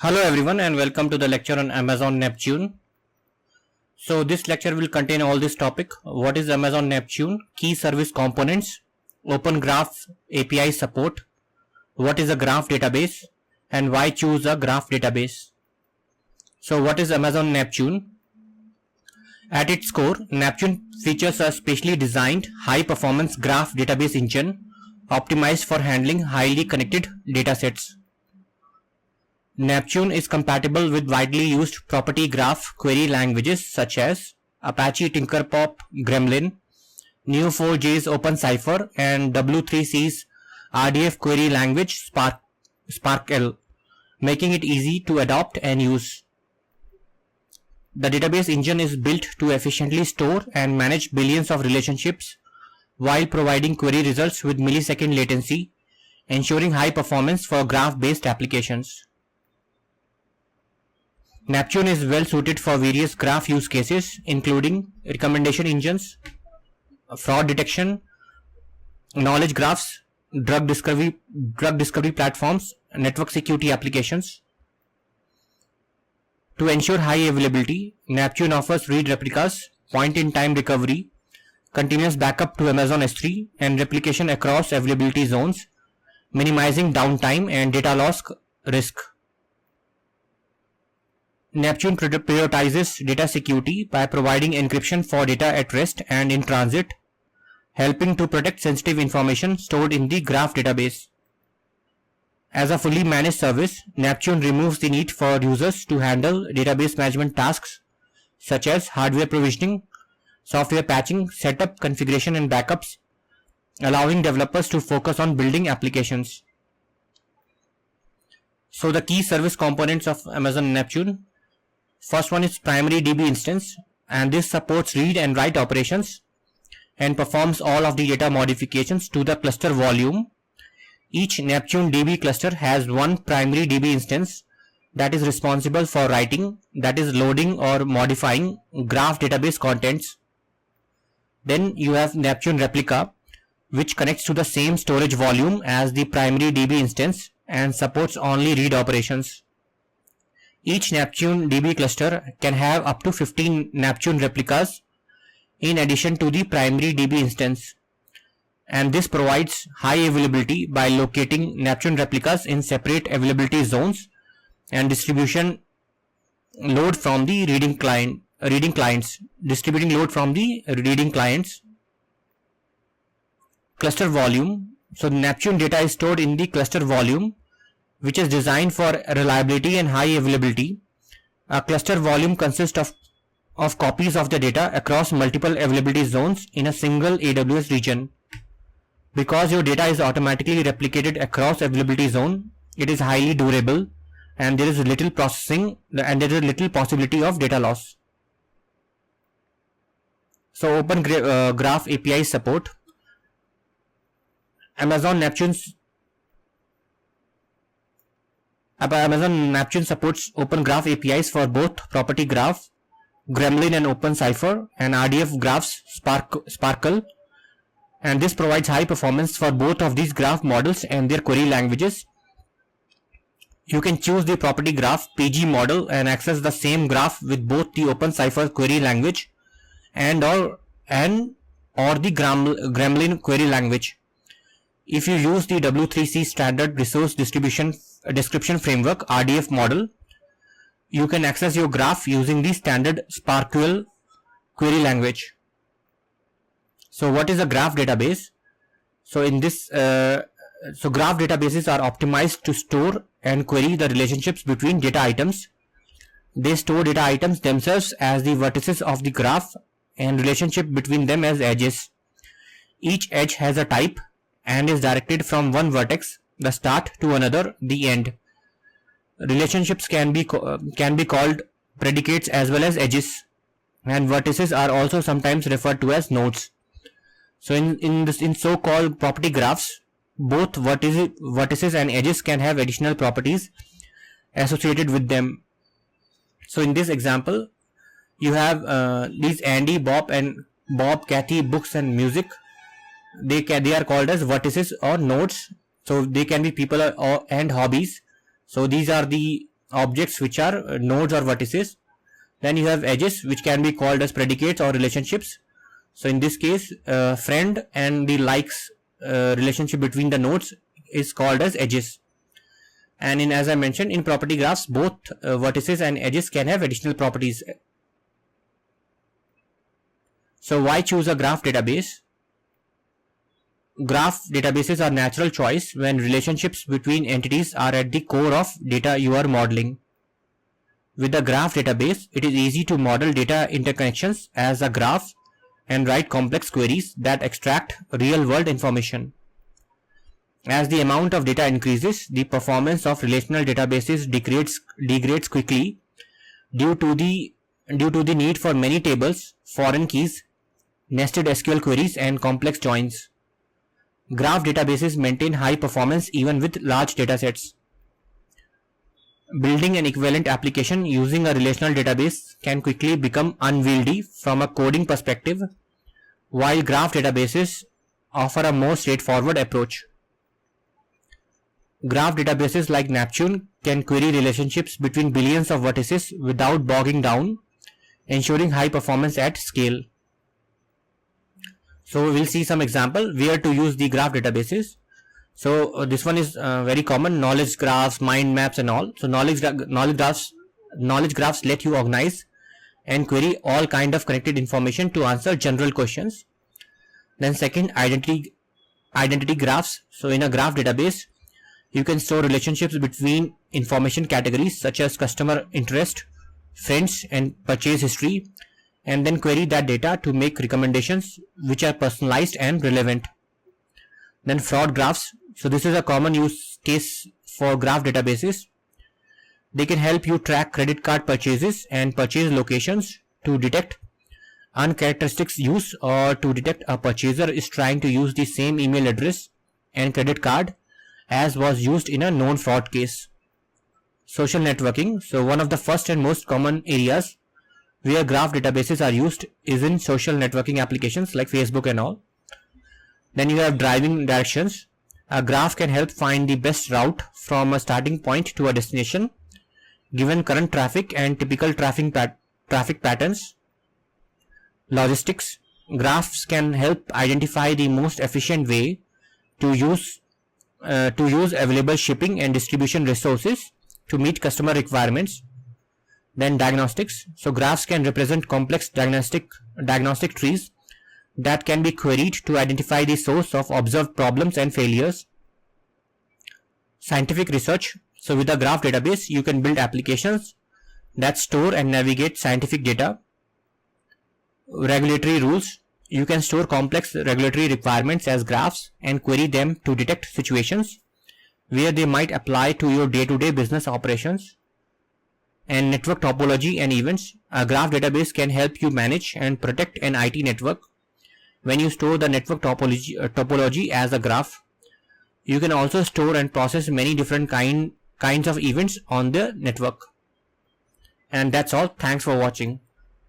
Hello everyone and welcome to the lecture on Amazon Neptune. So this lecture will contain all this topic. What is Amazon Neptune? Key service components, Open Graph API support, what is a graph database and why choose a graph database. So what is Amazon Neptune? At its core, Neptune features a specially designed high performance graph database engine optimized for handling highly connected datasets. Neptune is compatible with widely used property graph query languages such as Apache Tinkerpop Gremlin, Neo4j's OpenCipher, and W3C's RDF query language SparkL, making it easy to adopt and use. The database engine is built to efficiently store and manage billions of relationships while providing query results with millisecond latency, ensuring high performance for graph-based applications. Neptune is well suited for various graph use cases including recommendation engines, fraud detection, knowledge graphs, drug discovery platforms, network security applications. To ensure high availability, Neptune offers read replicas, point-in-time recovery, continuous backup to Amazon S3, and replication across availability zones, minimizing downtime and data loss risk. Neptune prioritizes data security by providing encryption for data at rest and in transit, helping to protect sensitive information stored in the graph database. As a fully managed service, Neptune removes the need for users to handle database management tasks such as hardware provisioning, software patching, setup, configuration, and backups, allowing developers to focus on building applications. So the key service components of Amazon Neptune. First one is primary DB instance, and this supports read and write operations and performs all of the data modifications to the cluster volume. Each Neptune DB cluster has one primary DB instance that is responsible for writing, that is loading or modifying graph database contents. Then you have Neptune replica, which connects to the same storage volume as the primary DB instance and supports only read operations. Each Neptune DB cluster can have up to 15 Neptune replicas in addition to the primary DB instance, and this provides high availability by locating Neptune replicas in separate availability zones and distribution load from the distributing load from the reading clients. Cluster volume. So Neptune data is stored in the cluster volume, which is designed for reliability and high availability. A cluster volume consists of copies of the data across multiple availability zones in a single AWS region. Because your data is automatically replicated across availability zone, it is highly durable and there is little processing and there is little possibility of data loss. So Open Graph API support. Amazon Neptune supports Open Graph APIs for both Property Graph, Gremlin and OpenCipher, and RDF Graphs, SparkL, and this provides high performance for both of these graph models and their query languages. You can choose the Property Graph PG model and access the same graph with both the OpenCipher query language and or the Gremlin query language. If you use the W3C standard resource description framework RDF model, you can access your graph using the standard SparkL query language. So what is a graph database? So in this, graph databases are optimized to store and query the relationships between data items. They store data items themselves as the vertices of the graph and relationship between them as edges. Each edge has a type and is directed from one vertex, the start, to another, the end. Relationships can be called predicates as well as edges, and vertices are also sometimes referred to as nodes. So in so-called property graphs, both vertices and edges can have additional properties associated with them. So in this example, you have these Andy, Bob, Kathy, books and music. They are called as vertices or nodes. So they can be people and hobbies. So these are the objects which are nodes or vertices. Then you have edges, which can be called as predicates or relationships. So in this case, friend and the likes relationship between the nodes is called as edges. And as I mentioned, in property graphs, both vertices and edges can have additional properties. So why choose a graph database? Graph databases are natural choice when relationships between entities are at the core of data you are modeling. With a graph database, it is easy to model data interconnections as a graph and write complex queries that extract real-world information. As the amount of data increases, the performance of relational databases degrades quickly due to the need for many tables, foreign keys, nested SQL queries, and complex joins. Graph databases maintain high performance even with large datasets. Building an equivalent application using a relational database can quickly become unwieldy from a coding perspective, while graph databases offer a more straightforward approach. Graph databases like Neptune can query relationships between billions of vertices without bogging down, ensuring high performance at scale. So we'll see some example where to use the graph databases. So this one is very common: knowledge graphs, mind maps, and all. So knowledge graphs let you organize and query all kind of connected information to answer general questions. Then second, identity graphs. So in a graph database, you can store relationships between information categories such as customer interest, friends, and purchase history, and then query that data to make recommendations which are personalized and relevant. Then fraud graphs. So this is a common use case for graph databases. They can help you track credit card purchases and purchase locations to detect uncharacteristic use, or to detect a purchaser is trying to use the same email address and credit card as was used in a known fraud case. Social networking. So one of the first and most common areas where graph databases are used is in social networking applications like Facebook and all. Then you have driving directions. A graph can help find the best route from a starting point to a destination, given current traffic and typical traffic patterns. Logistics. Graphs can help identify the most efficient way to use available shipping and distribution resources to meet customer requirements. Then diagnostics. So graphs can represent complex diagnostic trees that can be queried to identify the source of observed problems and failures. Scientific research. So with a graph database, you can build applications that store and navigate scientific data. Regulatory rules. You can store complex regulatory requirements as graphs and query them to detect situations where they might apply to your day-to-day business operations. And network topology and events. A graph database can help you manage and protect an IT network. When you store the network topology as a graph, you can also store and process many different kinds of events on the network. And that's all. Thanks for watching.